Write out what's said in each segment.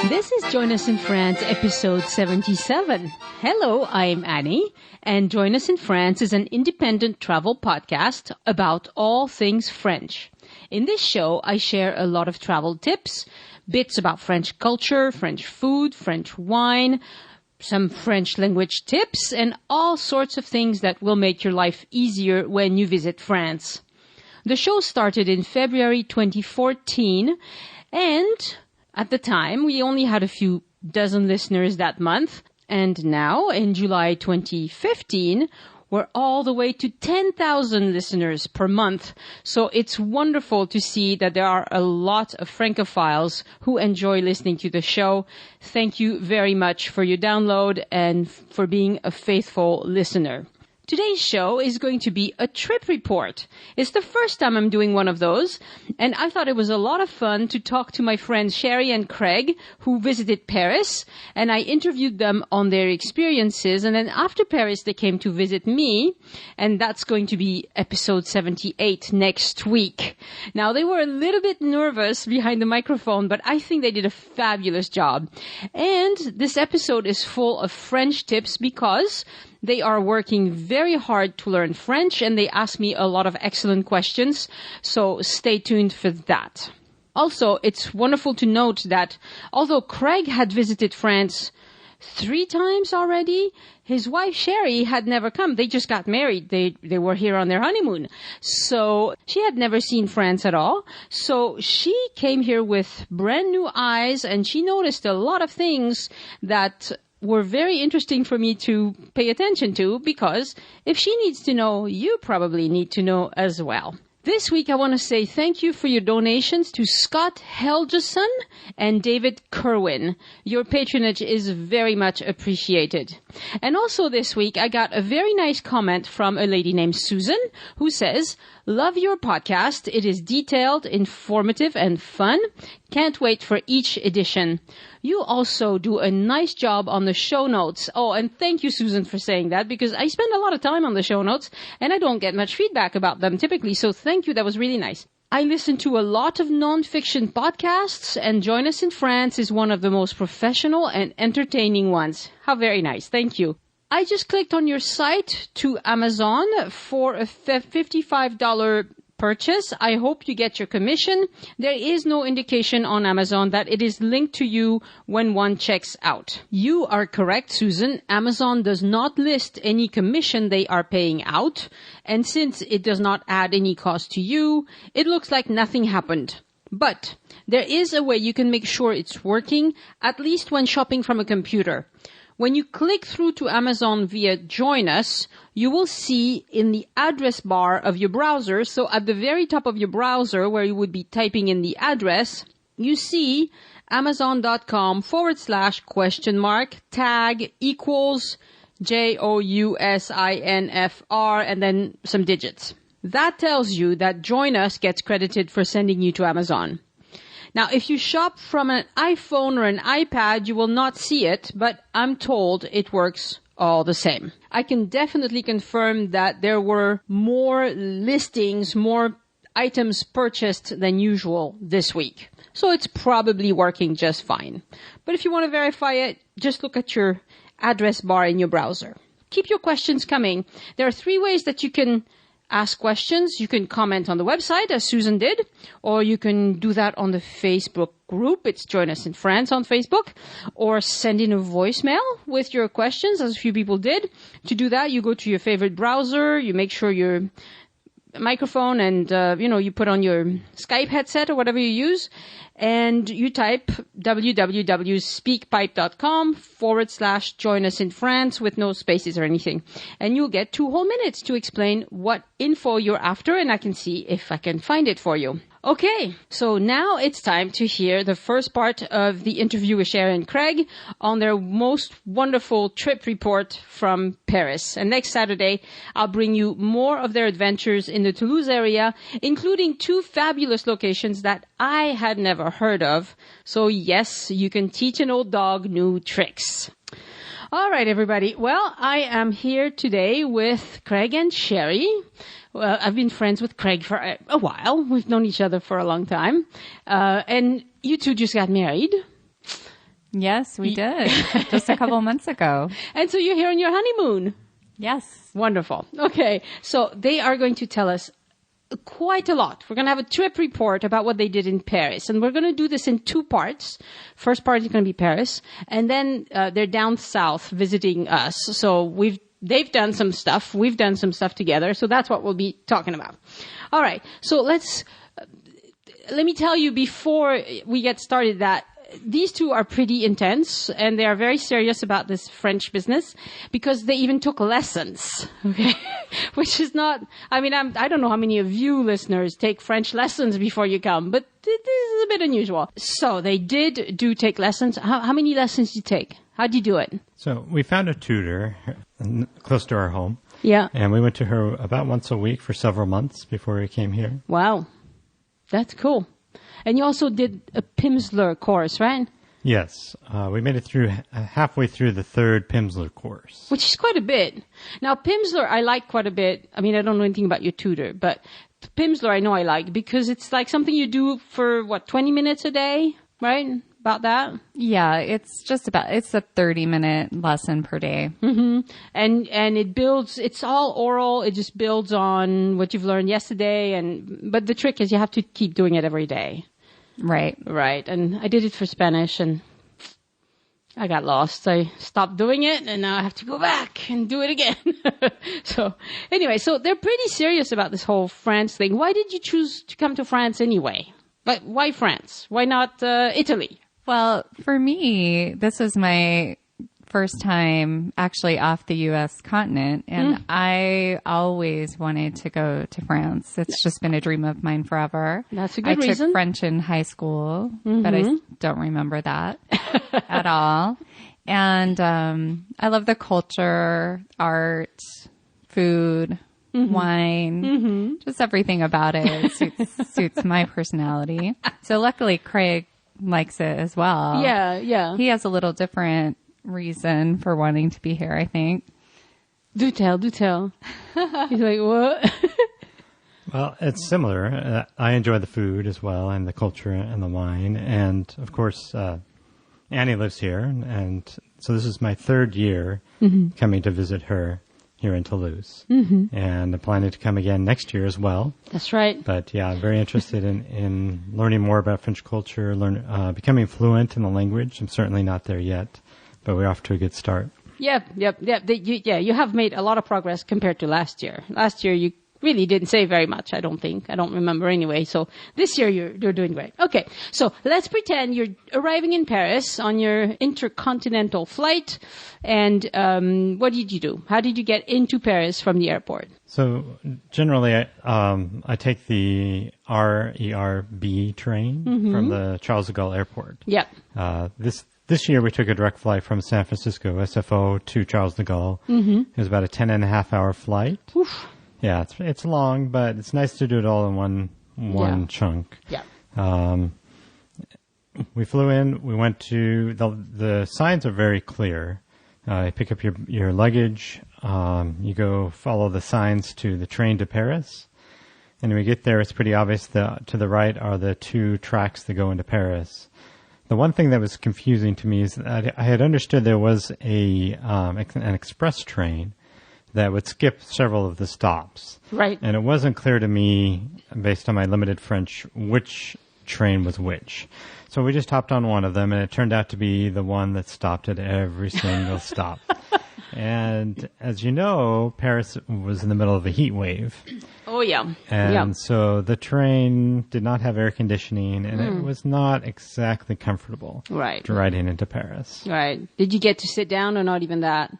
This is Join Us in France, episode 77. Hello, I'm Annie, and Join Us in France is an independent travel podcast about all things French. In this show, I share a lot of travel tips, bits about French culture, French food, French wine, some French language tips, and all sorts of things that will make your life easier when you visit France. The show started in February 2014, and at the time, we only had a few dozen listeners that month. And now, in July 2015, we're all the way to 10,000 listeners per month. So it's wonderful to see that there are a lot of Francophiles who enjoy listening to the show. Thank you very much for your download and for being a faithful listener. Today's show is going to be a trip report. It's the first time I'm doing one of those, and I thought it was a lot of fun to talk to my friends Sherry and Craig, who visited Paris, and I interviewed them on their experiences, and then after Paris they came to visit me, and that's going to be episode 78 next week. Now, they were a little bit nervous behind the microphone, but I think they did a fabulous job. And this episode is full of French tips because they are working very hard to learn French, and they ask me a lot of excellent questions, so stay tuned for that. Also, it's wonderful to note that although Craig had visited France 3 times already, his wife Sherry had never come. They just got married. They were here on their honeymoon. So she had never seen France at all. So she came here with brand new eyes, and she noticed a lot of things that were very interesting for me to pay attention to, because if she needs to know, you probably need to know as well. This week, I want to say thank you for your donations to Scott Helgeson and David Kerwin. Your patronage is very much appreciated. And also this week, I got a very nice comment from a lady named Susan, who says, "Love your podcast. It is detailed, informative, and fun. Can't wait for each edition. You also do a nice job on the show notes." Oh, and thank you, Susan, for saying that, because I spend a lot of time on the show notes, and I don't get much feedback about them typically, so thank you. That was really nice. I listen to a lot of non-fiction podcasts, and Join Us in France is one of the most professional and entertaining ones. How very nice. Thank you. I just clicked on your site to Amazon for a $55 purchase. I hope you get your commission. There is no indication on Amazon that it is linked to you when one checks out. You are correct, Susan. Amazon does not list any commission they are paying out, and since it does not add any cost to you, it looks like nothing happened. But there is a way you can make sure it's working, at least when shopping from a computer. When you click through to Amazon via Join Us, you will see in the address bar of your browser, so at the very top of your browser where you would be typing in the address, you see amazon.com/? tag equals JOUSINFR and then some digits. That tells you that Join Us gets credited for sending you to Amazon. Now, if you shop from an iPhone or an iPad, you will not see it, but I'm told it works all the same. I can definitely confirm that there were more listings, more items purchased than usual this week. So it's probably working just fine. But if you want to verify it, just look at your address bar in your browser. Keep your questions coming. There are 3 ways that you can ask questions. You can comment on the website, as Susan did, or you can do that on the Facebook group. It's Join Us in France on Facebook, or send in a voicemail with your questions, as a few people did. To do that, you go to your favorite browser, you make sure your microphone and, you put on your Skype headset or whatever you use, and you type www.speakpipe.com/Join Us in France with no spaces or anything. And you'll get 2 whole minutes to explain what info you're after, and I can see if I can find it for you. Okay, so now it's time to hear the first part of the interview with Sherry and Craig on their most wonderful trip report from Paris. And next Saturday, I'll bring you more of their adventures in the Toulouse area, including 2 fabulous locations that I had never heard of. So yes, you can teach an old dog new tricks. All right, everybody. Well, I am here today with Craig and Sherry. I've been friends with Craig for a while. We've known each other for a long time. And you two just got married. Yes, we did. Just a couple months ago. And so you're here on your honeymoon. Yes. Wonderful. Okay. So they are going to tell us quite a lot. We're going to have a trip report about what they did in Paris. And we're going to do this in 2 parts. First part is going to be Paris. And then they're down south visiting us. So they've done some stuff. We've done some stuff together. So that's what we'll be talking about. All right. So let me tell you before we get started that these two are pretty intense, and they are very serious about this French business because they even took lessons, okay? Which is not, I mean, I don't know how many of you listeners take French lessons before you come, but this is a bit unusual. So they did take lessons. How many lessons did you take? How did you do it? So we found a tutor close to our home. Yeah. And we went to her about once a week for several months before we came here. Wow. That's cool. And you also did a Pimsleur course, right? Yes. We made it through halfway through the 3rd Pimsleur course. Which is quite a bit. Now, Pimsleur I like quite a bit. I mean, I don't know anything about your tutor, but Pimsleur I know I like because it's like something you do for, 20 minutes a day, right? About that? Yeah, it's a 30-minute lesson per day. Mm-hmm. And it's all oral. It just builds on what you've learned yesterday. But the trick is you have to keep doing it every day. Right. Right. And I did it for Spanish and I got lost. I stopped doing it and now I have to go back and do it again. So anyway, so they're pretty serious about this whole France thing. Why did you choose to come to France anyway? But why France? Why not Italy? Well, for me, this is my first time actually off the U.S. continent, and I always wanted to go to France. It's just been a dream of mine forever. That's a good reason. I took French in high school, but I don't remember that at all. And I love the culture, art, food, wine, just everything about it suits my personality. So luckily, Craig likes it as well. Yeah. He has a little different reason for wanting to be here, I think. Do tell. He's like, what? Well, it's similar. I enjoy the food as well and the culture and the wine. And, of course, Annie lives here. And so this is my 3rd year coming to visit her here in Toulouse. And I'm planning to come again next year as well. That's right. But yeah, I'm very interested in learning more about French culture, becoming fluent in the language. I'm certainly not there yet, but we're off to a good start. Yep. You have made a lot of progress compared to last year. Last year you really didn't say very much, I don't think. I don't remember anyway. So this year you're doing great. Okay, so let's pretend you're arriving in Paris on your intercontinental flight. And what did you do? How did you get into Paris from the airport? So generally, I take the RERB train from the Charles de Gaulle Airport. Yeah. This year we took a direct flight from San Francisco, SFO, to Charles de Gaulle. It was about a 10.5-hour flight. Oof. Yeah, it's long, but it's nice to do it all in one chunk. Yeah. We flew in. We went to the signs are very clear. You pick up your luggage. You go follow the signs to the train to Paris, and when we get there, it's pretty obvious that to the right are the 2 tracks that go into Paris. The one thing that was confusing to me is that I had understood there was an express train that would skip several of the stops. Right. And it wasn't clear to me, based on my limited French, which train was which. So we just hopped on one of them, and it turned out to be the one that stopped at every single stop. And as you know, Paris was in the middle of a heat wave. Oh, yeah. And so the train did not have air conditioning, and it was not exactly comfortable riding into Paris. Right. Did you get to sit down or not even that?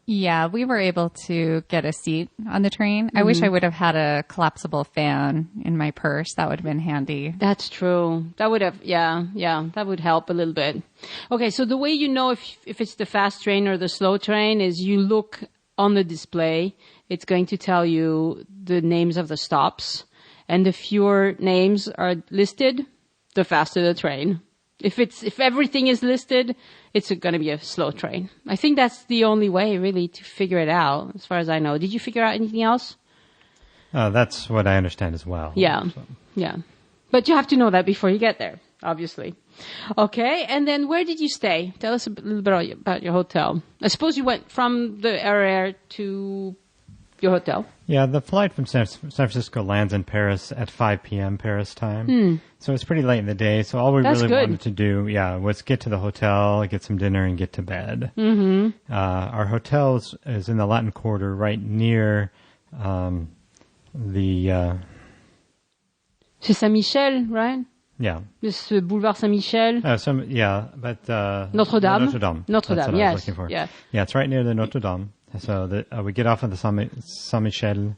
Yeah, we were able to get a seat on the train. I wish I would have had a collapsible fan in my purse. That would have been handy. That's true. That would have, that would help a little bit. Okay, so the way you know if it's the fast train or the slow train is you look on the display. It's going to tell you the names of the stops. And the fewer names are listed, the faster the train. If everything is listed, it's going to be a slow train. I think that's the only way, really, to figure it out, as far as I know. Did you figure out anything else? That's what I understand as well. Yeah, so. yeah. But you have to know that before you get there. obviously. Okay, and then where did you stay? Tell us a little bit about your hotel. I suppose you went from the area to your hotel. Yeah, the flight from San Francisco lands in Paris at 5 p.m. Paris time. So it's pretty late in the day. So all we That's really good. wanted to do, was get to the hotel, get some dinner, and get to bed. Our hotel is in the Latin Quarter, right near the... C'est Saint-Michel, right? yeah. This Boulevard Saint-Michel. Notre-Dame. Notre-Dame. Notre-Dame, That's what I yes. was looking for. Yeah. Yeah, it's right near the Notre-Dame. So we get off at the Saint-Michel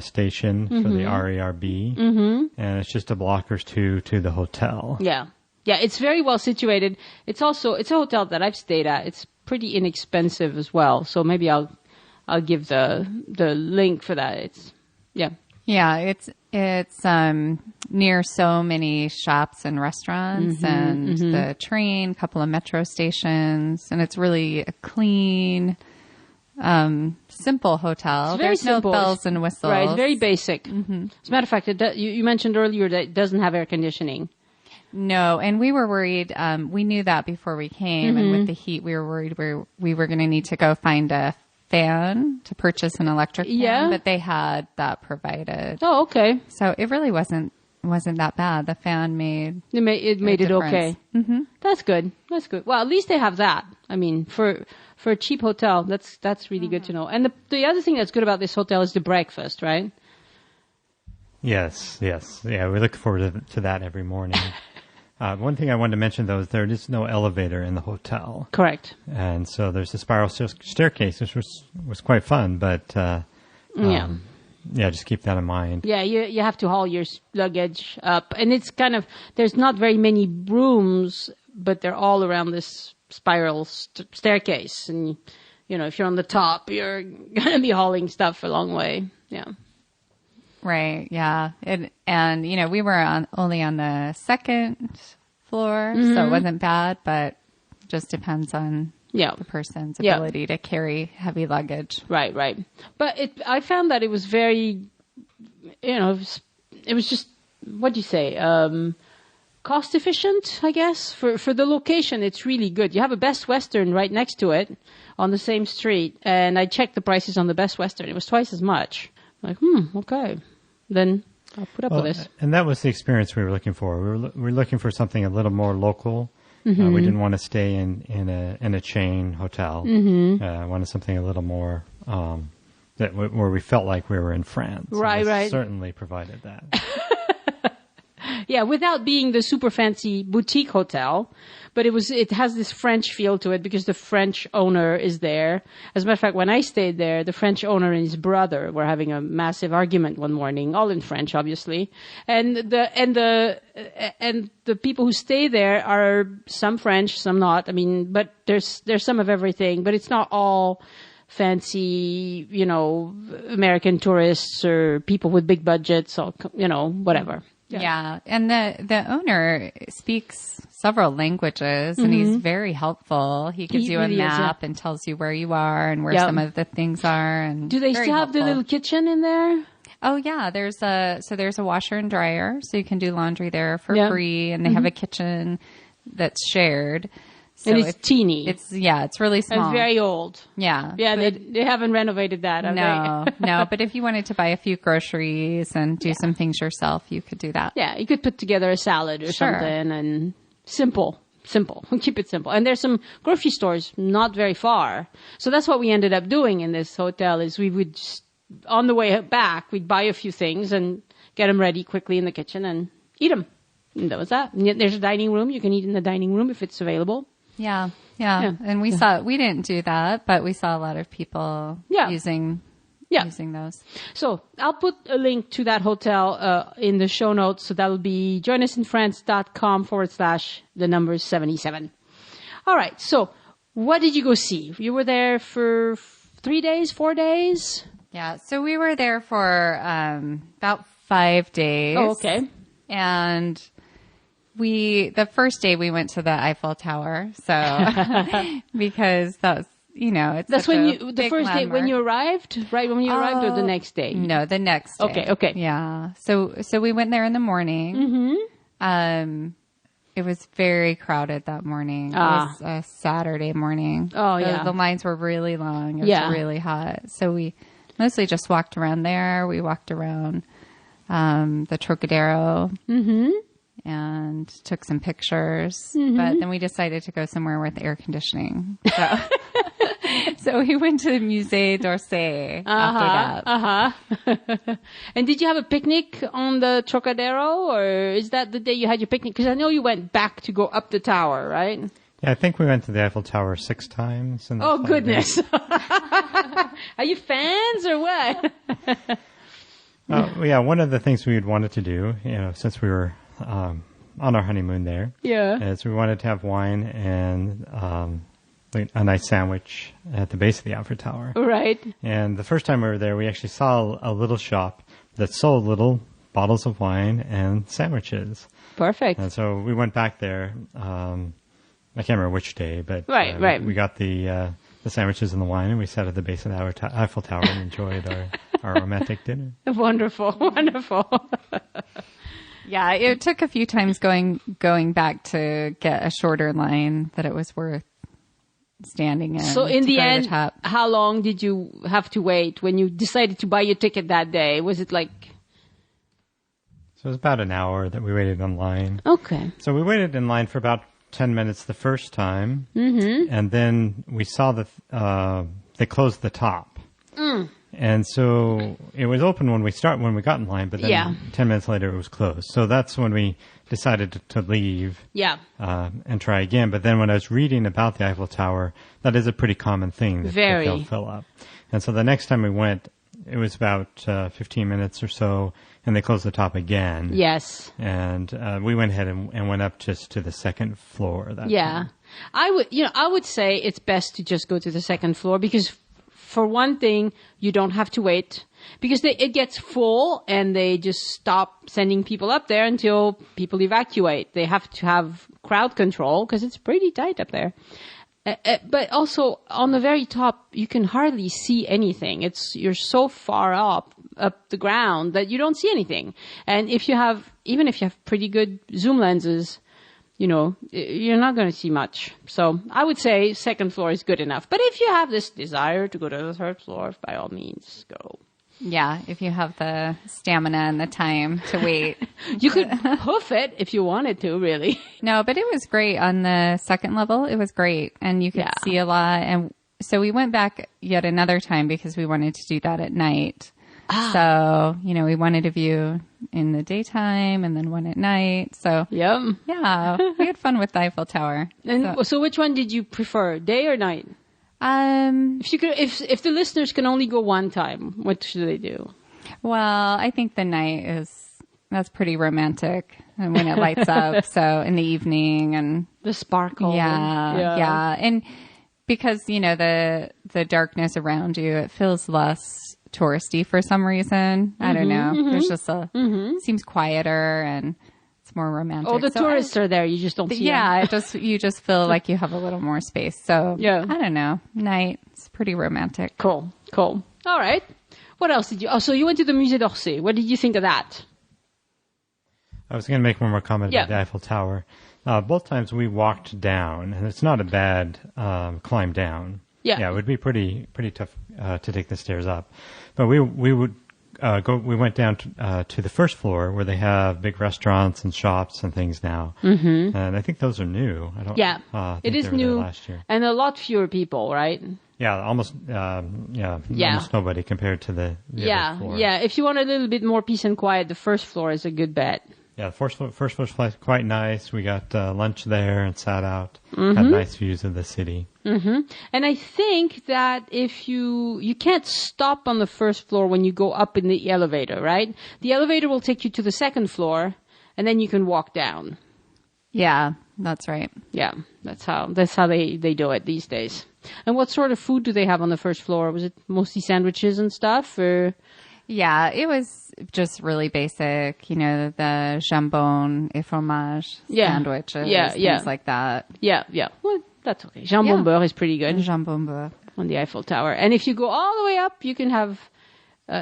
station for the RERB, and it's just a block or two to the hotel. Yeah. Yeah, it's very well situated. It's a hotel that I've stayed at. It's pretty inexpensive as well. So maybe I'll give the link for that. Yeah, it's near so many shops and restaurants and the train, couple of metro stations, and it's really a clean, simple hotel. It's very simple. No bells and whistles. Right, it's very basic. As a matter of fact, you mentioned earlier that it doesn't have air conditioning. No, and we were worried. We knew that before we came, and with the heat, we were worried we were going to need to go find a fan to purchase an electric fan, but they had that provided. Oh, okay. So it really wasn't that bad. The fan made it okay. Mm-hmm. That's good. That's good. Well, at least they have that. I mean, for a cheap hotel, that's really good to know. And the other thing that's good about this hotel is the breakfast, right? Yes. Yeah, we look forward to that every morning. One thing I wanted to mention, though, is there is no elevator in the hotel. Correct. And so there's a spiral staircase, which was quite fun, but just keep that in mind. Yeah, you have to haul your luggage up. And it's there's not very many rooms, but they're all around this spiral staircase. And, if you're on the top, you're going to be hauling stuff a long way. Yeah. Right. Yeah. And we were only on the second floor, so it wasn't bad, but just depends on the person's ability to carry heavy luggage. Right. But I found that it was very, it was just, what do you say? Cost efficient, I guess. For the location, it's really good. You have a Best Western right next to it on the same street. And I checked the prices on the Best Western. It was twice as much. Like, okay, then I'll put up with this. And that was the experience we were looking for. We were looking for something a little more local. We didn't want to stay in a chain hotel. I wanted something a little more where we felt like we were in France. Right. Certainly provided that. Yeah, without being the super fancy boutique hotel, but it has this French feel to it because the French owner is there. As a matter of fact, when I stayed there, the French owner and his brother were having a massive argument one morning, all in French, obviously. And the people who stay there are some French, some not. I mean, but there's some of everything, but it's not all fancy, American tourists or people with big budgets or, whatever. Yeah. And the owner speaks several languages and he's very helpful. He gives you a map and tells you where you are and where some of the things are. And do they still have the little kitchen in there? Oh yeah. There's a washer and dryer, so you can do laundry there for free, and they have a kitchen that's shared. So and it's teeny. It's really small. And very old. Yeah. Yeah, they haven't renovated that, have they? No. But if you wanted to buy a few groceries and do some things yourself, you could do that. Yeah, you could put together a salad or something, and simple. Keep it simple. And there's some grocery stores not very far. So that's what we ended up doing in this hotel is we would just, on the way back, we'd buy a few things and get them ready quickly in the kitchen and eat them. And that was that. And there's a dining room. You can eat in the dining room if it's available. Yeah. And we didn't do that, but we saw a lot of people using those. So I'll put a link to that hotel in the show notes. So that'll be joinusinfrance.com/77. All right. So what did you go see? You were there for 3 days, 4 days? Yeah. So we were there for about 5 days. Oh, okay. And the first day we went to the Eiffel Tower, so because that's when the first day when you arrived, right? When you arrived, or the next day? No, the next day. Okay. Yeah. So we went there in the morning. It was very crowded that morning. It was a Saturday morning. Oh, yeah. The lines were really long. It was really hot. So we mostly just walked around there. We walked around the Trocadero and took some pictures. But then we decided to go somewhere with air conditioning. So, so we went to Musée d'Orsay after that. And did you have a picnic on the Trocadero, or is that the day you had your picnic? Because I know you went back to go up the tower, right? Yeah, I think we went to the Eiffel Tower 6 times. In the 5 goodness. days. Are you fans or what? Yeah, one of the things we had wanted to do, since we were on our honeymoon there, is we wanted to have wine and a nice sandwich at the base of the Eiffel Tower. Right. And the first time we were there, we actually saw a little shop that sold little bottles of wine and sandwiches. Perfect. And so we went back there. I can't remember which day, but right. We got the sandwiches and the wine, and we sat at the base of the Eiffel Tower and enjoyed our romantic dinner. Wonderful, wonderful. Yeah, it took a few times going back to get a shorter line that it was worth standing in. So in the end, top. how long did you have to wait when you decided to buy your ticket that day? Was it like... So it was about an hour that we waited in line. Okay. So we waited in line for about 10 minutes the first time, and then we saw that they closed the top. And so it was open when we got in line, but then 10 minutes later it was closed. So that's when we decided to leave and try again. But then when I was reading about the Eiffel Tower, that is a pretty common thing that they'll fill up. And so the next time we went, it was about 15 minutes or so, and they closed the top again. Yes. And we went ahead and went up just to the second floor. That time. I would say it's best to just go to the second floor because, for one thing, you don't have to wait because it gets full and they just stop sending people up there until people evacuate. They have to have crowd control because it's pretty tight up there. But also on the very top, you can hardly see anything. You're so far up the ground that you don't see anything. And even if you have pretty good zoom lenses, you're not going to see much. So I would say second floor is good enough. But if you have this desire to go to the third floor, by all means, go. Yeah, if you have the stamina and the time to wait. You could hoof it if you wanted to, really. No, but it was great on the second level. It was great. And you could see a lot. And so we went back yet another time because we wanted to do that at night. So, we wanted a view in the daytime and then one at night. So, yeah, we had fun with the Eiffel Tower. And so which one did you prefer, day or night? If the listeners can only go one time, what should they do? Well, I think the night that's pretty romantic, and when it lights up. So in the evening and the sparkle. Yeah. And because, the darkness around you, it feels less touristy for some reason. I don't know. There's just seems quieter and it's more romantic. Oh, the tourists are there. You just don't see them. You just feel like you have a little more space. So I don't know. Night. It's pretty romantic. Cool. All right. What else did you? Oh, so you went to the Musée d'Orsay. What did you think of that? I was going to make one more comment about the Eiffel Tower. Both times we walked down, and it's not a bad climb down. Yeah, it would be pretty tough to take the stairs up. But we would we went down to the first floor where they have big restaurants and shops and things now. And I think those are new. It is new last year. And a lot fewer people, right? Yeah, almost nobody compared to the other floor. Yeah, if you want a little bit more peace and quiet, the first floor is a good bet. Yeah, the first floor was quite nice. We got lunch there and sat out. Had nice views of the city. And I think that if you can't stop on the first floor when you go up in the elevator, right? The elevator will take you to the second floor, and then you can walk down. Yeah, that's right. Yeah, that's how they do it these days. And what sort of food do they have on the first floor? Was it mostly sandwiches and stuff, or? Yeah, it was just really basic, the jambon et fromage sandwiches, things like that. Yeah. Well, that's okay. Jambon beurre is pretty good. Jambon beurre. On the Eiffel Tower. And if you go all the way up, you can have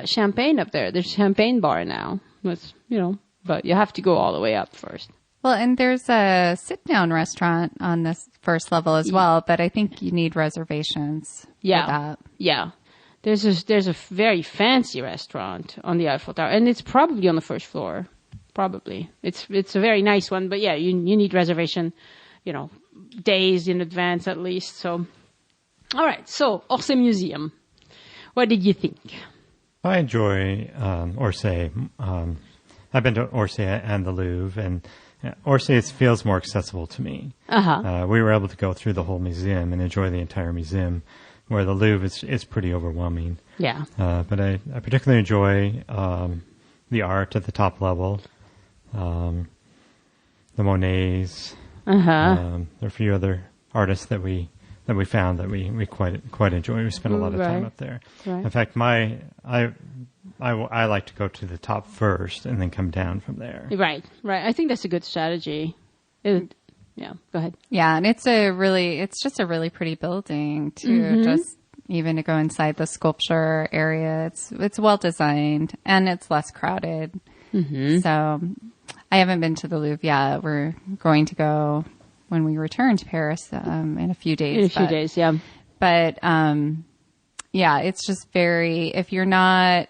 champagne up there. There's a champagne bar now. But you have to go all the way up first. Well, and there's a sit-down restaurant on this first level as well, but I think you need reservations for that. Yeah. There's a very fancy restaurant on the Eiffel Tower, and it's probably on the first floor. Probably. It's a very nice one, but yeah, you need reservation, days in advance at least. So, all right. So, Orsay Museum. What did you think? I enjoy Orsay. I've been to Orsay and the Louvre, and Orsay feels more accessible to me. We were able to go through the whole museum and enjoy the entire museum, where the Louvre is pretty overwhelming. Yeah. But I particularly enjoy the art at the top level, the Monets. There are a few other artists that we found that we quite enjoy. We spent a lot of time up there. Right. In fact, I like to go to the top first and then come down from there. Right. I think that's a good strategy. Yeah, go ahead. Yeah, and it's just a really pretty building too. Just even to go inside the sculpture area, it's well designed and it's less crowded. So I haven't been to the Louvre yet. We're going to go when we return to Paris in a few days. Yeah. But yeah, it's just if you're not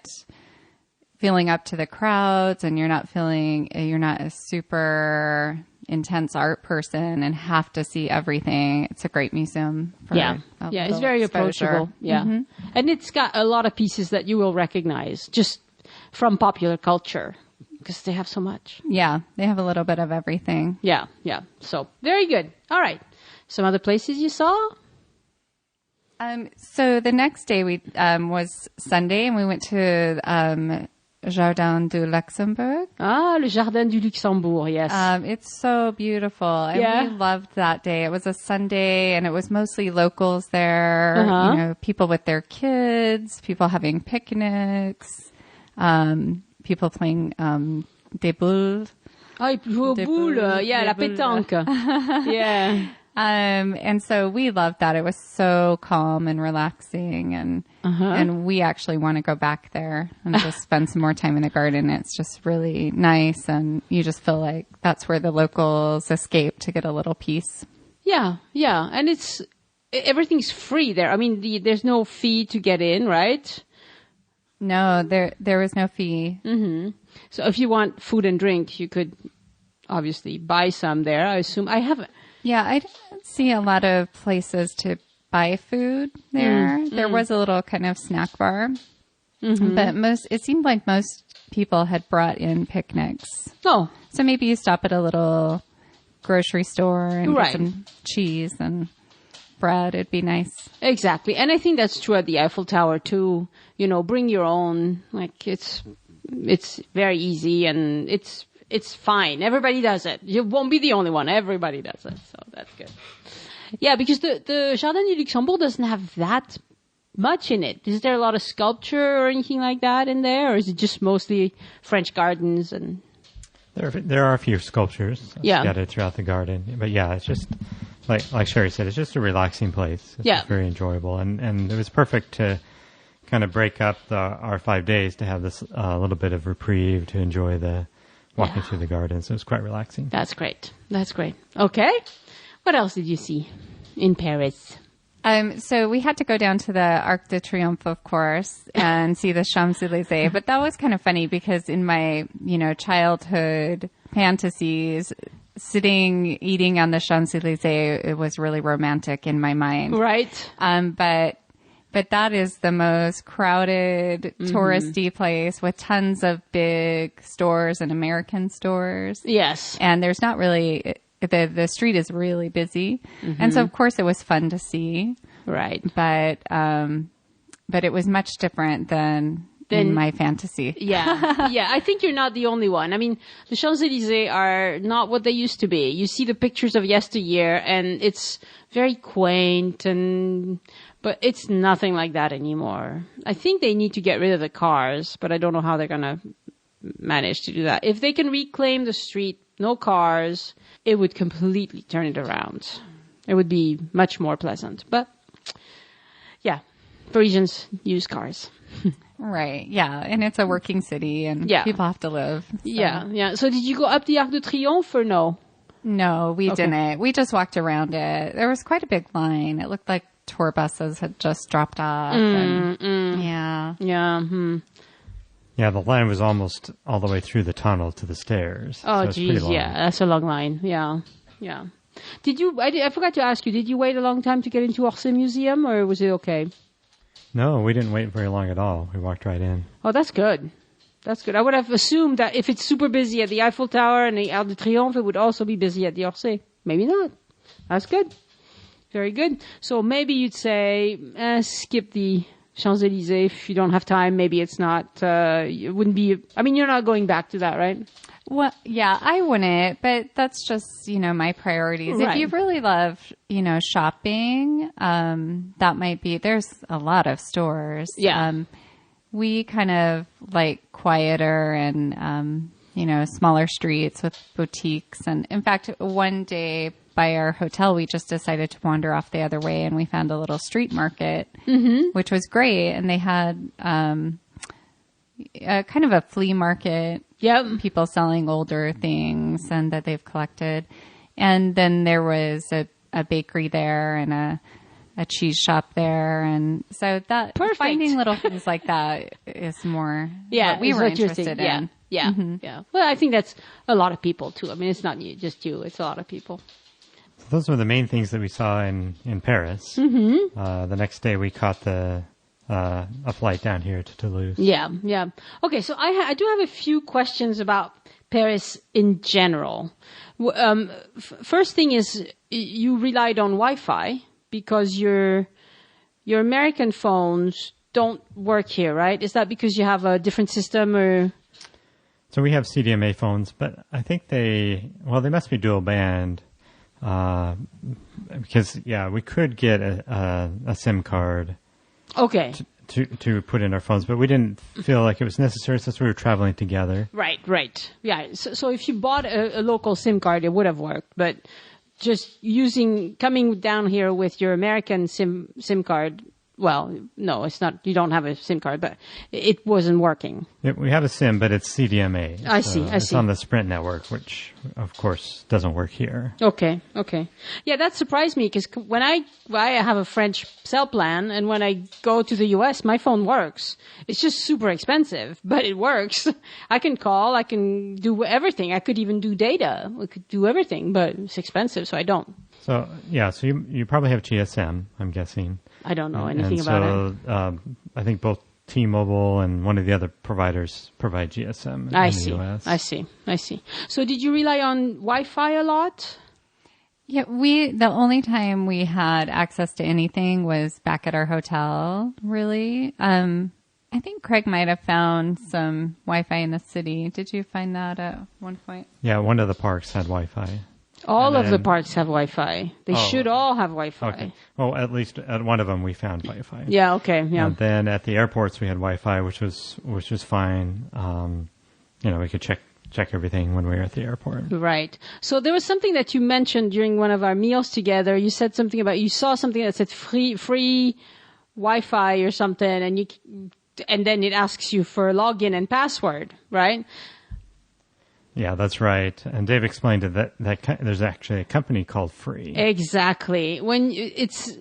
feeling up to the crowds and you're not a super intense art person and have to see everything, it's a great museum. It's very approachable. Yeah. And it's got a lot of pieces that you will recognize just from popular culture because they have so much. Yeah, they have a little bit of everything. Yeah. So very good. All right. Some other places you saw? So the next day was Sunday, and we went to Jardin du Luxembourg. Le Jardin du Luxembourg, yes. It's so beautiful. And we loved that day. It was a Sunday, and it was mostly locals there, people with their kids, people having picnics, people playing des boules. Ils jouent aux boules. La pétanque. Yeah. And so we loved that. It was so calm and relaxing, and we actually want to go back there and just spend some more time in the garden. It's just really nice, and you just feel like that's where the locals escape to get a little peace. Yeah, and everything's free there. I mean, there's no fee to get in, right? No, there was no fee. So if you want food and drink, you could obviously buy some there. I assume I haven't. Yeah, I didn't see a lot of places to buy food there. There was a little kind of snack bar, but it seemed like most people had brought in picnics. Oh, so maybe you stop at a little grocery store and get some cheese and bread. It'd be nice. Exactly, and I think that's true at the Eiffel Tower too. Bring your own. Like it's very easy and it's fine. Everybody does it. You won't be the only one. Everybody does it. So that's good. Yeah, because the Jardin du Luxembourg doesn't have that much in it. Is there a lot of sculpture or anything like that in there? Or is it just mostly French gardens? And There are a few sculptures scattered throughout the garden. But yeah, it's just, like Sherry said, it's just a relaxing place. It's just very enjoyable. And it was perfect to kind of break up our 5 days to have this little bit of reprieve to enjoy walking through the gardens. It was quite relaxing. That's great. Okay. What else did you see in Paris? So we had to go down to the Arc de Triomphe, of course, and see the Champs-Élysées. But that was kind of funny because in my, childhood fantasies, eating on the Champs-Élysées, it was really romantic in my mind. Right. But that is the most crowded, touristy place with tons of big stores and American stores. Yes. And there's not really, the street is really busy. And so, of course, it was fun to see. Right. But it was much different than in my fantasy. Yeah. I think you're not the only one. I mean, the Champs-Élysées are not what they used to be. You see the pictures of yesteryear and it's very quaint but it's nothing like that anymore. I think they need to get rid of the cars, but I don't know how they're going to manage to do that. If they can reclaim the street, no cars, it would completely turn it around. It would be much more pleasant. But yeah, Parisians use cars. Right. Yeah. And it's a working city and people have to live. So. Yeah. So did you go up the Arc de Triomphe or no? No, we Okay. didn't. We just walked around it. There was quite a big line. It looked like tour buses had just dropped off. Yeah. Yeah. Hmm. Yeah, the line was almost all the way through the tunnel to the stairs. Oh, so it's pretty geez. long. Yeah, that's a long line. Yeah. Yeah. Did you, I forgot to ask you, did you wait a long time to get into Orsay Museum or was it okay? No, we didn't wait very long at all. We walked right in. Oh, that's good. That's good. I would have assumed that if it's super busy at the Eiffel Tower and the Arc de Triomphe, it would also be busy at the Orsay. Maybe not. That's good. Very good. So maybe you'd say, skip the Champs-Élysées if you don't have time. Maybe it's not, it wouldn't be, I mean, you're not going back to that, right? Well, yeah, I wouldn't, but that's just, my priorities. Right. If you really love, shopping, that might be, there's a lot of stores. Yeah. We kind of like quieter and, smaller streets with boutiques. And in fact, one day by our hotel, we just decided to wander off the other way and we found a little street market, which was great. And they had, a kind of a flea market. Yep. People selling older things and that they've collected. And then there was a bakery there and a cheese shop there. And so that Perfect. finding little things like that is more what we is were what you're interested thinking. in. Yeah. Yeah. Well, I think that's a lot of people too. I mean, it's not just you. It's a lot of people. So those were the main things that we saw in Paris. The next day we caught a flight down here to Toulouse. Yeah. Yeah. Okay. So I do have a few questions about Paris in general. First thing is you relied on Wi-Fi because your American phones don't work here, right? Is that because you have a different system or? So we have CDMA phones, but I think they must be dual band. Because we could get a SIM card Okay. to put in our phones, but we didn't feel like it was necessary since we were traveling together. Right. Yeah. So if you bought a local SIM card, it would have worked, but just coming down here with your American SIM card, well, no, it's not, you don't have a SIM card, but it wasn't working. We have a SIM, but it's CDMA. I so see. It's on the Sprint network, which of course doesn't work here. Okay. Yeah, that surprised me because when I have a French cell plan and when I go to the US, my phone works. It's just super expensive, but it works. I can call, I can do everything. I could even do data. I could do everything, but it's expensive, so I don't. So you probably have GSM, I'm guessing. I don't know anything about it. I think both T-Mobile and one of the other providers provide GSM in the US. I see. So did you rely on Wi-Fi a lot? Yeah, the only time we had access to anything was back at our hotel, really. I think Craig might have found some Wi-Fi in the city. Did you find that at one point? Yeah, one of the parks had Wi-Fi. All of the parks have Wi-Fi. They Oh. should all have Wi-Fi. Okay. Well, at least at one of them we found Wi-Fi. Yeah, okay, yeah. And then at the airports we had Wi-Fi, which was fine. We could check everything when we were at the airport. Right. So there was something that you mentioned during one of our meals together. You said something about, you saw something that said free Wi-Fi or something, and then it asks you for a login and password, right? Yeah, that's right. And Dave explained that there's actually a company called Free. Exactly. When it's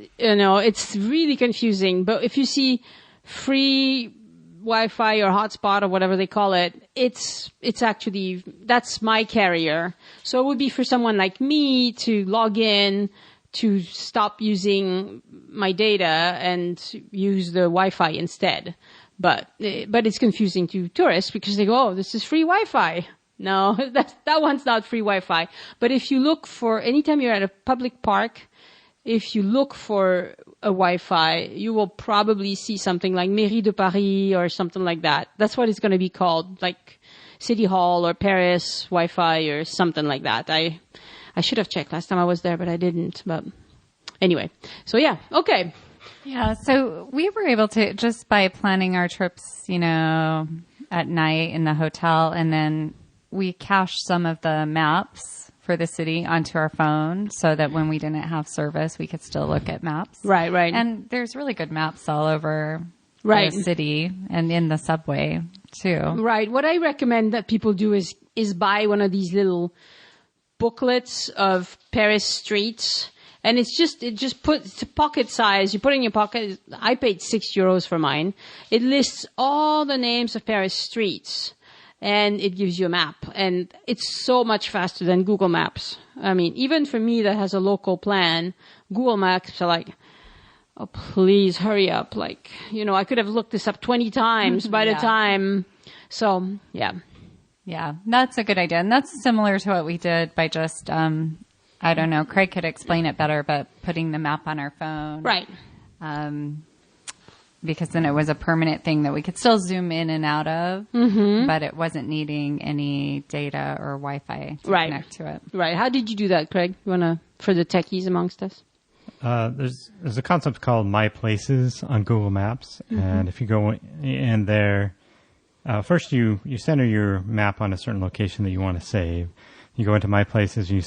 really confusing, but if you see free Wi-Fi or hotspot or whatever they call it, it's actually, that's my carrier. So it would be for someone like me to log in, to stop using my data and use the Wi-Fi instead. But it's confusing to tourists because they go, oh, this is free Wi-Fi. No, that one's not free Wi-Fi. But if you look for, anytime you're at a public park, if you look for a Wi-Fi, you will probably see something like Mairie de Paris or something like that. That's what it's going to be called, like City Hall or Paris Wi-Fi or something like that. I should have checked last time I was there, but I didn't. But anyway, so yeah, okay. Yeah, so we were able to, just by planning our trips, at night in the hotel, and then we cached some of the maps for the city onto our phone so that when we didn't have service, we could still look at maps. Right. And there's really good maps all over Right. the city and in the subway too. Right. What I recommend that people do is buy one of these little booklets of Paris streets. And it just puts pocket size. You put it in your pocket. I paid €6 for mine. It lists all the names of Paris streets, and it gives you a map. And it's so much faster than Google Maps. I mean, even for me that has a local plan, Google Maps are like, oh, please hurry up. Like, I could have looked this up 20 times by the time. So, yeah. Yeah, that's a good idea. And that's similar to what we did by just, I don't know, Craig could explain it better, but putting the map on our phone. Right. Because then it was a permanent thing that we could still zoom in and out of, but it wasn't needing any data or Wi-Fi to connect to it. Right. How did you do that, Craig? You want to, for the techies amongst us? There's a concept called My Places on Google Maps. And if you go in there, first you center your map on a certain location that you want to save. You go into My Places, you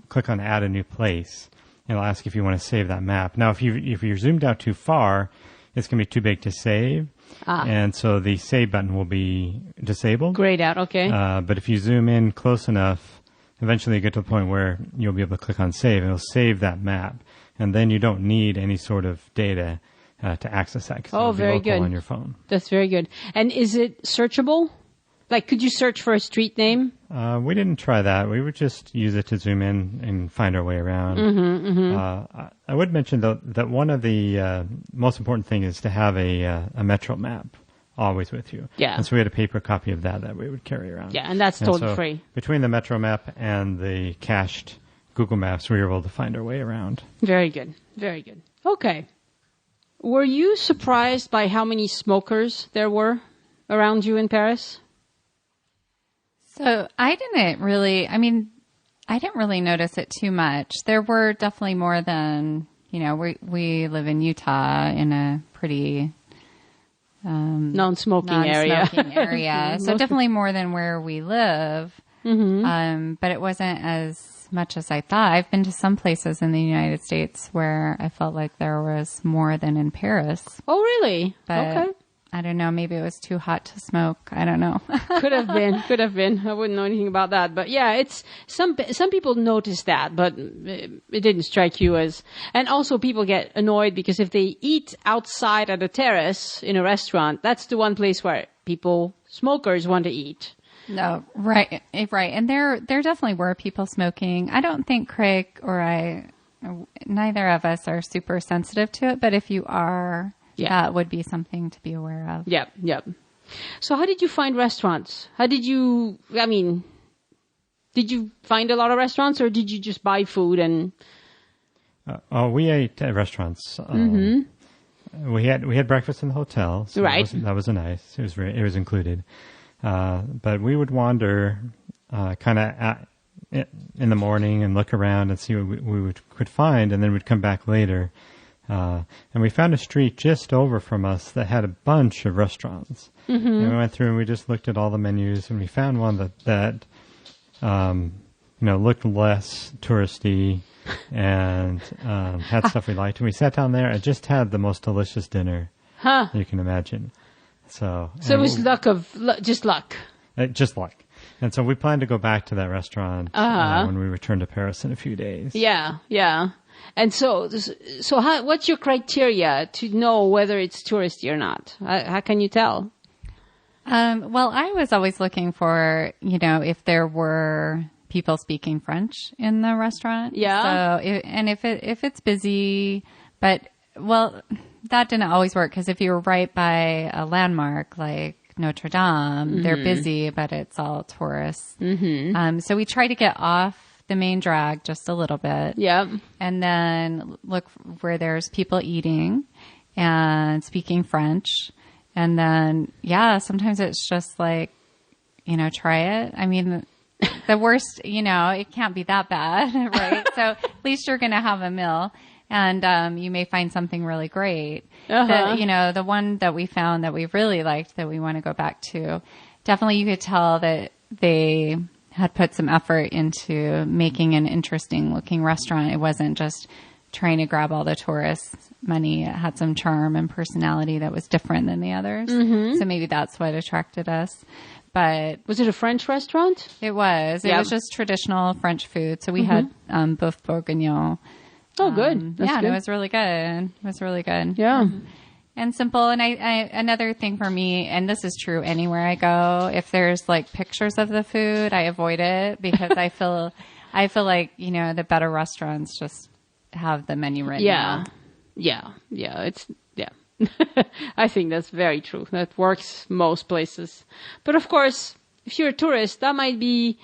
click on Add a New Place. It'll ask if you want to save that map. Now, if you're zoomed out too far, it's going to be too big to save. And so the Save button will be disabled. Grayed out, okay. But if you zoom in close enough, eventually you get to the point where you'll be able to click on Save, and it'll save that map. And then you don't need any sort of data to access that, because it'll be local on your phone. That's very good. And is it searchable? Like, could you search for a street name? We didn't try that. We would just use it to zoom in and find our way around. I would mention, though, that one of the most important things is to have a Metro map always with you. Yeah. And so we had a paper copy of that we would carry around. Yeah, and that's totally free. Between the Metro map and the cached Google Maps, we were able to find our way around. Very good. Very good. Okay. Were you surprised by how many smokers there were around you in Paris? So I didn't really notice it too much. There were definitely more than, we live in Utah in a pretty non-smoking area. So definitely more than where we live. But it wasn't as much as I thought. I've been to some places in the United States where I felt like there was more than in Paris. Oh, really? But okay. I don't know. Maybe it was too hot to smoke. I don't know. Could have been. I wouldn't know anything about that. But yeah, it's some people notice that, but it didn't strike you as. And also, people get annoyed because if they eat outside at a terrace in a restaurant, that's the one place where smokers want to eat. No, right. And there definitely were people smoking. I don't think Craig or neither of us are super sensitive to it, but if you are. Yeah. That would be something to be aware of. Yep. So how did you find restaurants? Did you find a lot of restaurants, or did you just buy food and? We ate at restaurants. We had breakfast in the hotel. So right. That was nice. It was included. But we would wander, kind of in the morning and look around and see what we could find, and then we'd come back later. And we found a street just over from us that had a bunch of restaurants. And we went through and we just looked at all the menus, and we found one that looked less touristy and had stuff we liked. And we sat down there and just had the most delicious dinner you can imagine. So it was just luck. Just luck. And so we plan to go back to that restaurant when we return to Paris in a few days. Yeah. And so what's your criteria to know whether it's touristy or not? How can you tell? Well, I was always looking for, if there were people speaking French in the restaurant. Yeah. So, if it's busy, but, well, that didn't always work, because if you were right by a landmark like Notre Dame, they're busy, but it's all tourists. So we try to get off the main drag just a little bit. Yeah. And then look where there's people eating and speaking French. And then, sometimes it's just like, try it. I mean, the worst, it can't be that bad, right? So at least you're going to have a meal, and you may find something really great. The one that we found that we really liked, that we want to go back to, definitely you could tell that they had put some effort into making an interesting looking restaurant. It wasn't just trying to grab all the tourists' money. It had some charm and personality that was different than the others. So maybe that's what attracted us. but Was it a French restaurant? it was. It Yeah. was just traditional French food. So we had boeuf bourguignon. Oh, good. That's yeah, and good. it was really good. It was really good. Yeah. And simple. And I another thing for me, and this is true anywhere I go, if there's like pictures of the food, I avoid it because I feel like, you know, the better restaurants just have the menu written Yeah. out. Yeah. It's, yeah. I think that's very true. That works most places. But of course, if you're a tourist, that might be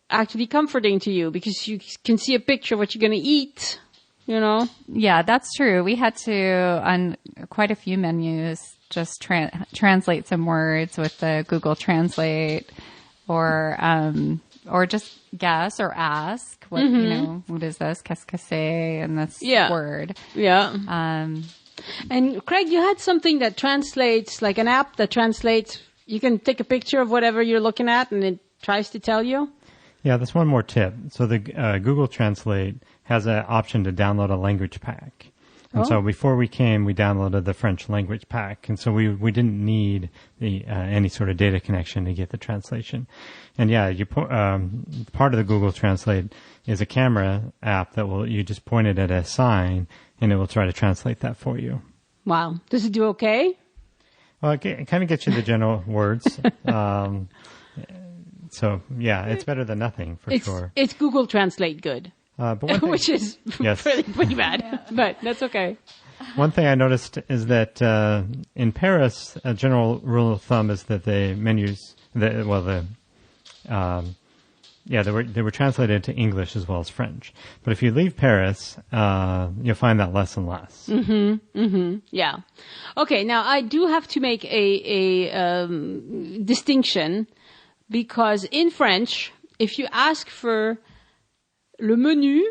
actually comforting to you because you can see a picture of what you're going to eat, you know? Yeah, that's true. We had to, on quite a few menus, just translate some words with the Google Translate or just guess or ask what, you know, what is this? Qu'est-ce que c'est? And this word. Yeah. And Craig, you had something that translates, like an app that translates, you can take a picture of whatever you're looking at and it tries to tell you? Yeah, that's one more tip. So the Google Translate has an option to download a language pack. And so before we came, we downloaded the French language pack. And so we didn't need the any sort of data connection to get the translation. And yeah, part of the Google Translate is a camera app that you just point it at a sign and it will try to translate that for you. Wow. Does it do okay? Well, it kind of gets you the general words. So yeah, it's better than nothing for sure. It's Google Translate good. But one thing, Which is Yes. pretty bad, but that's okay. One thing I noticed is that in Paris, a general rule of thumb is that the menus, they were translated to English as well as French. But if you leave Paris, you'll find that less and less. Yeah. Okay, now I do have to make a distinction because in French, if you ask for le menu,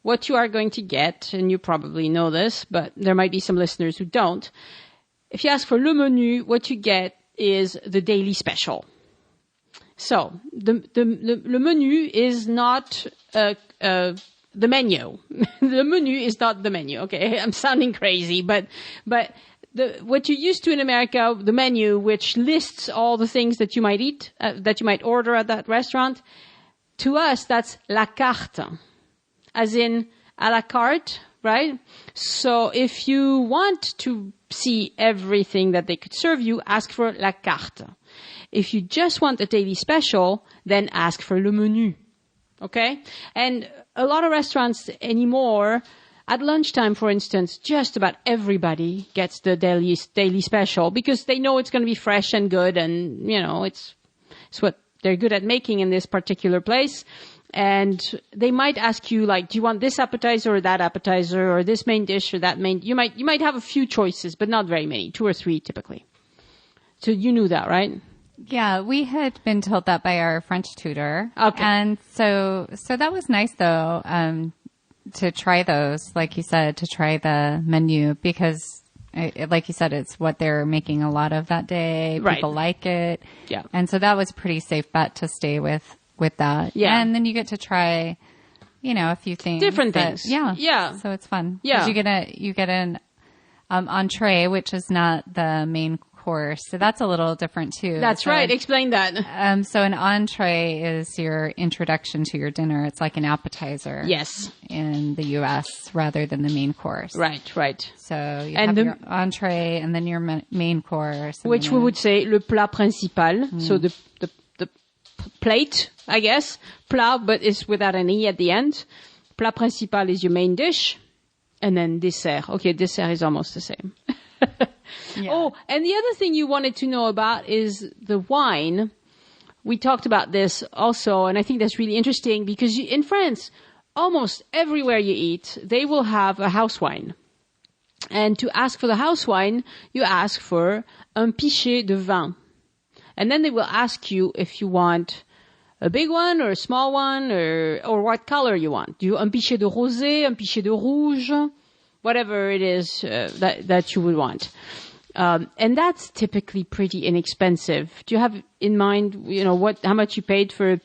what you are going to get, and you probably know this, but there might be some listeners who don't. If you ask for le menu, what you get is the daily special. So le menu is not the menu. The menu is not the menu. Okay, I'm sounding crazy, but what you're used to in America, the menu, which lists all the things that you might eat, that you might order at that restaurant. To us, that's la carte, as in à la carte, right? So if you want to see everything that they could serve you, ask for la carte. If you just want a daily special, then ask for le menu. Okay? And a lot of restaurants anymore, at lunchtime, for instance, just about everybody gets the daily special because they know it's going to be fresh and good and, you know, it's what they're good at making in this particular place. And they might ask you, like, do you want this appetizer or that appetizer or this main dish or that main? You might have a few choices, but not very many, 2 or 3 typically. So you knew that, right? yeah, we had been told that by our French tutor. Okay. And so that was nice though, to try those, like you said, to try the menu because like you said, it's what they're making a lot of that day. Right. People like it. Yeah. And so that was a pretty safe bet to stay with that. Yeah. And then you get to try, a few things. Different things. Yeah. Yeah. So it's fun. Yeah. 'Cause you get an entree, which is not the main course. So that's a little different too. That's So, right. Explain that. So an entree is your introduction to your dinner. It's like an appetizer. Yes. In the U.S. rather than the main course. Right. So you And have the- your entree and then your main course. and Which then we would say le plat principal. So the plate, I guess. Plat, but it's without an E at the end. Plat principal is your main dish. And then dessert. Okay, dessert is almost the same. Yeah. Oh, and the other thing you wanted to know about is the wine. We talked about this also, and I think that's really interesting because in France, almost everywhere you eat, they will have a house wine. And to ask for the house wine, you ask for un pichet de vin. And then they will ask you if you want a big one or a small one or what color you want. Do you un pichet de rosé, un pichet de rouge, whatever it is that you would want. And that's typically pretty inexpensive. Do you have in mind, how much you paid for a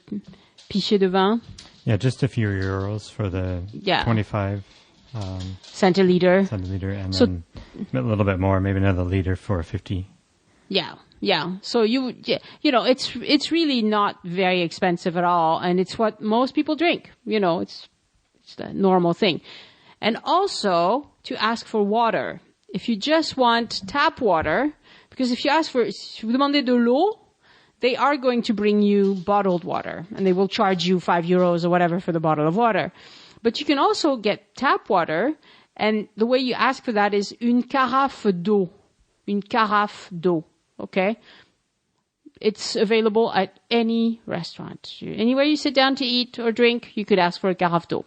pichet de vin? Yeah, just a few euros for the 25 centiliter. centiliter, and So- then a little bit more, maybe another liter for 50. Yeah. Yeah. So it's really not very expensive at all. And it's what most people drink. It's the normal thing. And also to ask for water. If you just want tap water, because if vous demandez de l'eau, they are going to bring you bottled water and they will charge you €5 or whatever for the bottle of water. But you can also get tap water, and the way you ask for that is une carafe d'eau. Une carafe d'eau. Okay? It's available at any restaurant. Anywhere you sit down to eat or drink, you could ask for a carafe d'eau.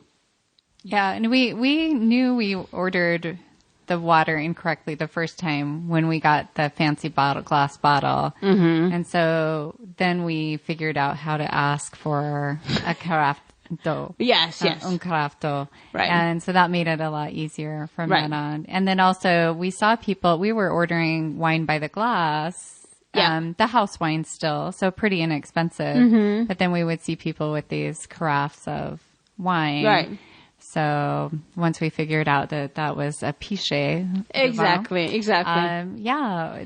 Yeah, and we knew we ordered the water incorrectly the first time when we got the fancy glass bottle. Mm-hmm. And so then we figured out how to ask for a carafe d'eau. Yes. Un carafe d'eau. Right. And so that made it a lot easier from right. then on. And then also we saw we were ordering wine by the glass. Yeah. The house wine still, so pretty inexpensive. Mm-hmm. But then we would see people with these carafes of wine. Right. So once we figured out that was a pichet. Exactly.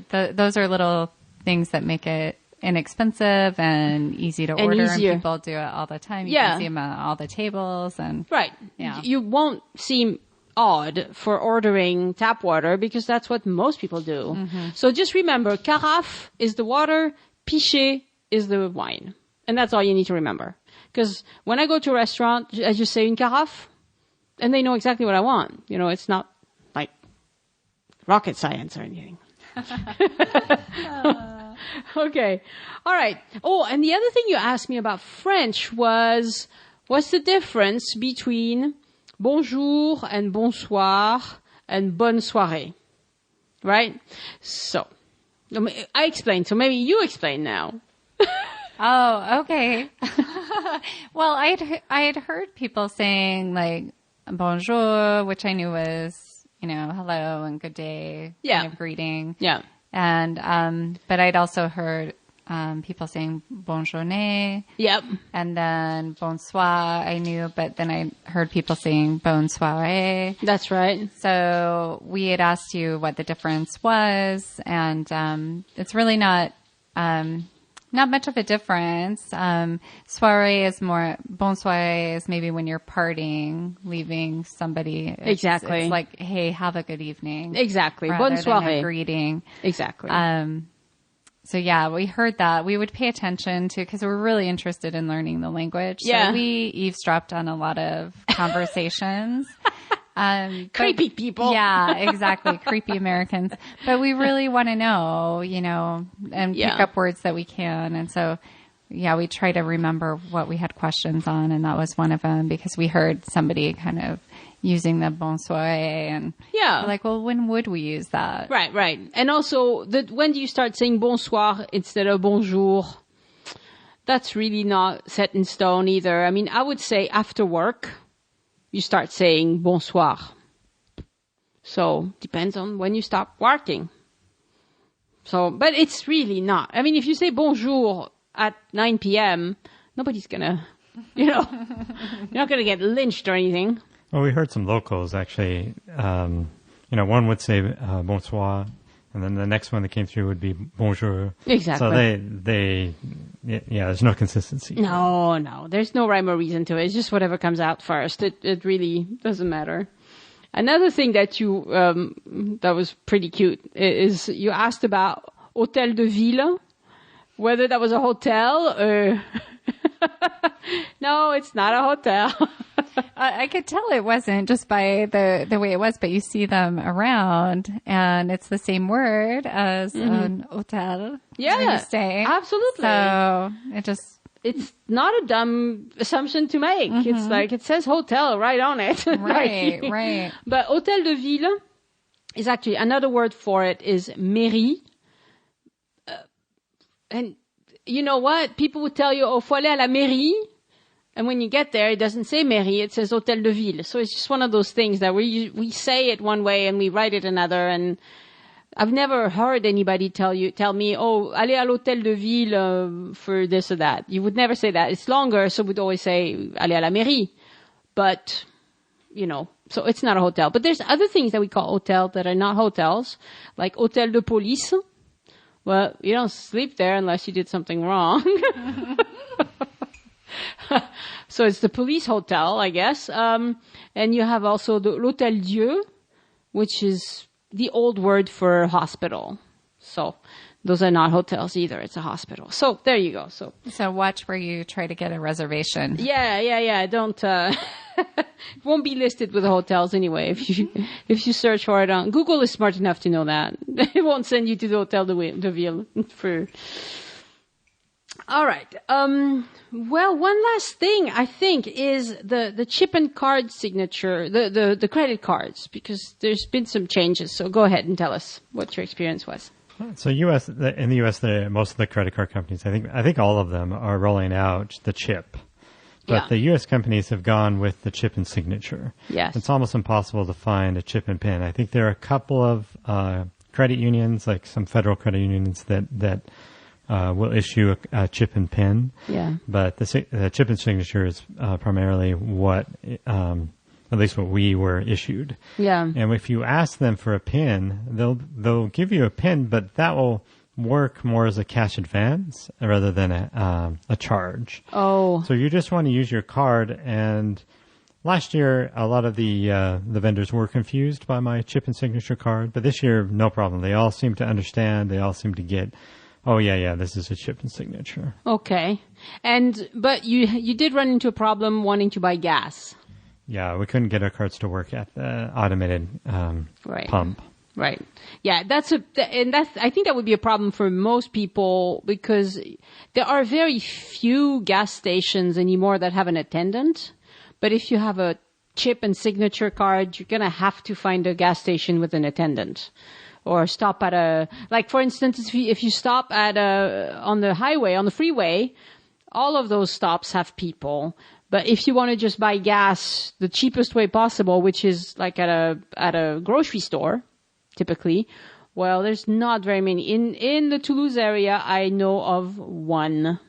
Those are little things that make it inexpensive and easy to order. Easier. And people do it all the time. You can see them at all the tables. And right. Yeah. You won't seem odd for ordering tap water because that's what most people do. Mm-hmm. So just remember, carafe is the water, pichet is the wine. And that's all you need to remember. Because when I go to a restaurant, I just say une carafe. And they know exactly what I want. It's not like rocket science or anything. Okay. All right. Oh, and the other thing you asked me about French was, what's the difference between bonjour and bonsoir and bonne soirée? Right? So, I explained. So maybe you explain now. Oh, okay. Well, I had heard people saying like, bonjour, which I knew was, hello and good day kind of greeting. Yeah. And, but I'd also heard, people saying bonjourné. Yep. And then bonsoir, I knew, but then I heard people saying bonne soirée. That's right. So we had asked you what the difference was, and, it's really not much of a difference. Soirée is more, bonne soirée is maybe when you're partying, leaving somebody. Exactly. It's like, hey, have a good evening. Exactly. Rather Bonne than soirée. a greeting. Exactly. So yeah, we heard that. We would pay attention to, because we're really interested in learning the language. Yeah. So we eavesdropped on a lot of conversations. Creepy people. Yeah, exactly. Creepy Americans. But we really want to know, and pick up words that we can. And so, yeah, we try to remember what we had questions on. And that was one of them because we heard somebody kind of using the bonsoir. And we're like, well, when would we use that? Right. And also, when do you start saying bonsoir instead of bonjour? That's really not set in stone either. I mean, I would say after work, you start saying bonsoir. So, depends on when you stop working. So, but it's really not. I mean, if you say bonjour at 9 p.m., nobody's gonna, you're not gonna get lynched or anything. Well, we heard some locals actually, one would say bonsoir, and then the next one that came through would be bonjour. Exactly. So there's no consistency. No, there's no rhyme or reason to it. It's just whatever comes out first. It really doesn't matter. Another thing that that was pretty cute is you asked about Hôtel de Ville, whether that was a hotel or... No, it's not a hotel. I could tell it wasn't just by the way it was, but you see them around and it's the same word as an hotel. Yeah, where you stay. Absolutely. So it's not a dumb assumption to make. Mm-hmm. It's like it says hotel right on it. Right. But Hôtel de Ville is actually another word for it is mairie. And you know what? People would tell you, oh, faut aller à la mairie. And when you get there, it doesn't say mairie, it says Hôtel de Ville. So it's just one of those things that we say it one way and we write it another. And I've never heard anybody tell me, oh, allez à l'Hôtel de Ville for this or that. You would never say that. It's longer, so we'd always say allez à la mairie. But, so it's not a hotel. But there's other things that we call hotel that are not hotels, like Hôtel de Police, Well, you don't sleep there unless you did something wrong. So it's the police hotel, I guess. And you have also the l'Hôtel Dieu, which is the old word for hospital. So those are not hotels either. It's a hospital. So there you go. So watch where you try to get a reservation. yeah. Don't, it won't be listed with the hotels anyway. If you search for it on Google is smart enough to know that. It won't send you to the Hotel de Ville for. All right. Well, one last thing I think is the chip and card signature, the credit cards, because there's been some changes. So go ahead and tell us what your experience was. So in the U.S., most of the credit card companies, I think all of them are rolling out the chip. But the U.S. companies have gone with the chip and signature. Yes. It's almost impossible to find a chip and PIN. I think there are a couple of credit unions, like some federal credit unions, that will issue a chip and PIN. Yeah. But the chip and signature is primarily what, at least what we were issued. Yeah. And if you ask them for a PIN, they'll give you a PIN, but that will work more as a cash advance rather than a charge. Oh. So you just want to use your card. And last year, a lot of the vendors were confused by my chip and signature card, but this year, no problem. They all seem to understand. They all seem to get, oh yeah, this is a chip and signature. Okay. But you did run into a problem wanting to buy gas. Yeah, we couldn't get our cards to work at the automated pump. Right. Yeah, I think that would be a problem for most people because there are very few gas stations anymore that have an attendant. But if you have a chip and signature card, you're going to have to find a gas station with an attendant. Or stop at for instance, if you stop on the highway, on the freeway, all of those stops have people. But if you want to just buy gas the cheapest way possible, which is like at a grocery store, typically, well, there's not very many. In the Toulouse area, I know of one.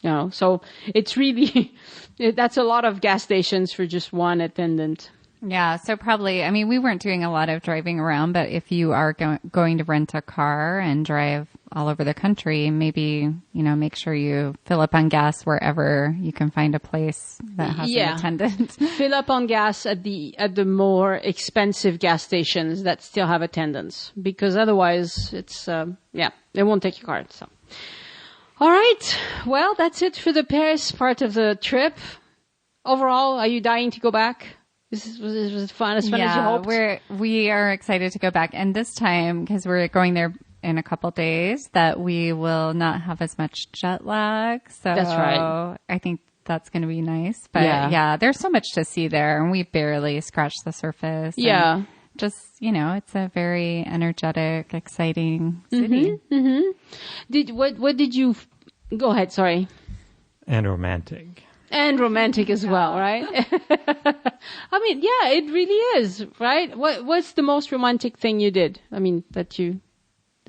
So it's really, that's a lot of gas stations for just one attendant. Yeah, so probably, we weren't doing a lot of driving around, but if you are going to rent a car and drive all over the country, maybe, make sure you fill up on gas wherever you can find a place that has an attendant. Fill up on gas at the more expensive gas stations that still have attendants, because otherwise it's, they won't take your card, so. All right. Well, that's it for the Paris part of the trip. Overall, are you dying to go back? Was it fun? As fun as you hoped? We are excited to go back. And this time, because we're going there in a couple days, that we will not have as much jet lag. So that's right. I think that's going to be nice. But yeah, there's so much to see there, and we barely scratched the surface. Yeah. Just, it's a very energetic, exciting city. Mm-hmm. What did you, go ahead, sorry. And romantic. And romantic as well, right? It really is, right? What's the most romantic thing you did? The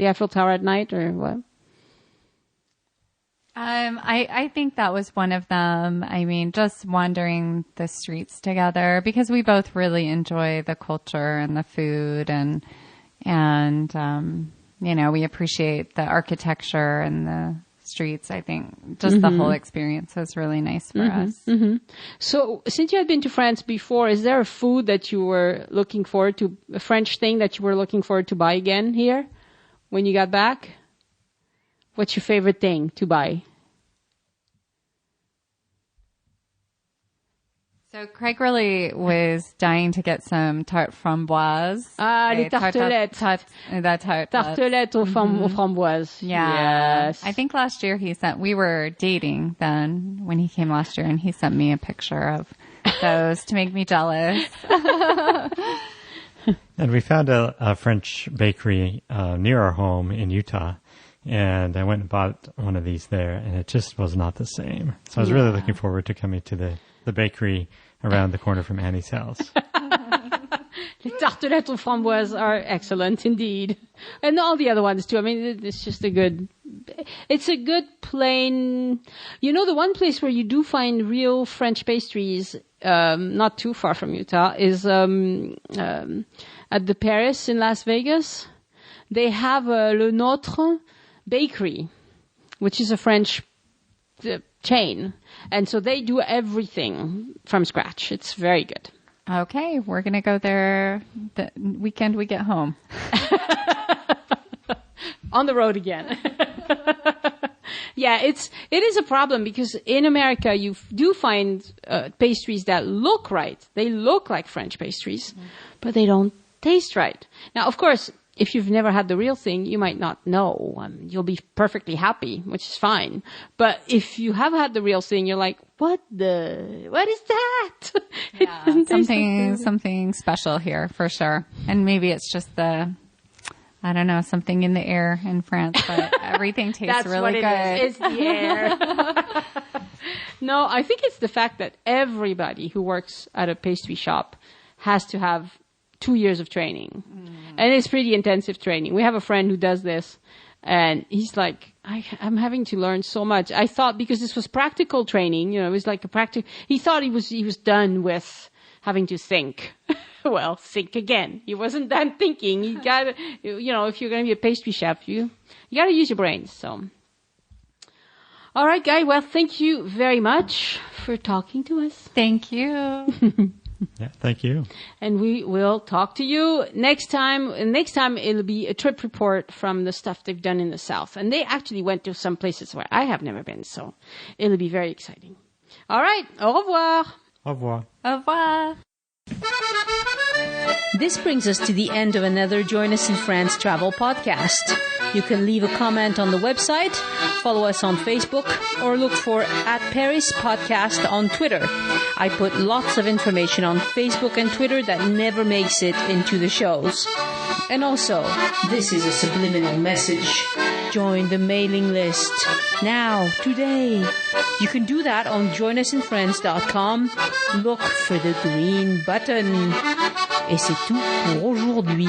Eiffel Tower at night or what? I think that was one of them. Just wandering the streets together because we both really enjoy the culture and the food and we appreciate the architecture and the streets. I think just the whole experience was really nice for us. Mm-hmm. So since you had been to France before, is there a food that you were looking forward to, a French thing that you were looking forward to buy again here when you got back? What's your favorite thing to buy? So Craig really was dying to get some tarte framboise. Les tartelettes. Tartelettes aux framboises. Yeah. Yes. I think last year we were dating then when he came last year, and he sent me a picture of those to make me jealous. And we found a French bakery near our home in Utah. And I went and bought one of these there, and it just was not the same. So I was really looking forward to coming to the bakery around the corner from Annie's house. Les tartelettes aux framboises are excellent indeed. And all the other ones too. It's just a good plain, the one place where you do find real French pastries, not too far from Utah, is at the Paris in Las Vegas. they have Le Nôtre Bakery, which is a French chain. And so they do everything from scratch. It's very good. Okay, we're going to go there the weekend we get home. On the road again. Yeah, it is a problem because in America you do find pastries that look right. They look like French pastries, but they don't taste right. Now, of course, if you've never had the real thing, you might not know. You'll be perfectly happy, which is fine. But if you have had the real thing, you're like, what is that? Yeah, something special here for sure. And maybe it's just I don't know, something in the air in France, but everything tastes really good. It's the air. No, I think it's the fact that everybody who works at a pastry shop has to have 2 years of training. And it's pretty intensive training. We have a friend who does this, and he's like, I'm having to learn so much. I thought because this was practical training, it was like he thought he was done with having to think. Well, think again. He wasn't done thinking. You gotta, if you're going to be a pastry chef, you gotta use your brains. So, all right, Guy. Well, thank you very much for talking to us. Thank you. Yeah, thank you. And we will talk to you next time. Next time it'll be a trip report from the stuff they've done in the South. And they actually went to some places where I have never been. So it'll be very exciting. All right. Au revoir. Au revoir. Au revoir. This brings us to the end of another Join Us in France travel podcast. You can leave a comment on the website, follow us on Facebook, or look for @ParisPodcast on Twitter. I put lots of information on Facebook and Twitter that never makes it into the shows. And also, this is a subliminal message. Join the mailing list now, today. You can do that on joinusinfriends.com. Look for the green button. Et c'est tout pour aujourd'hui.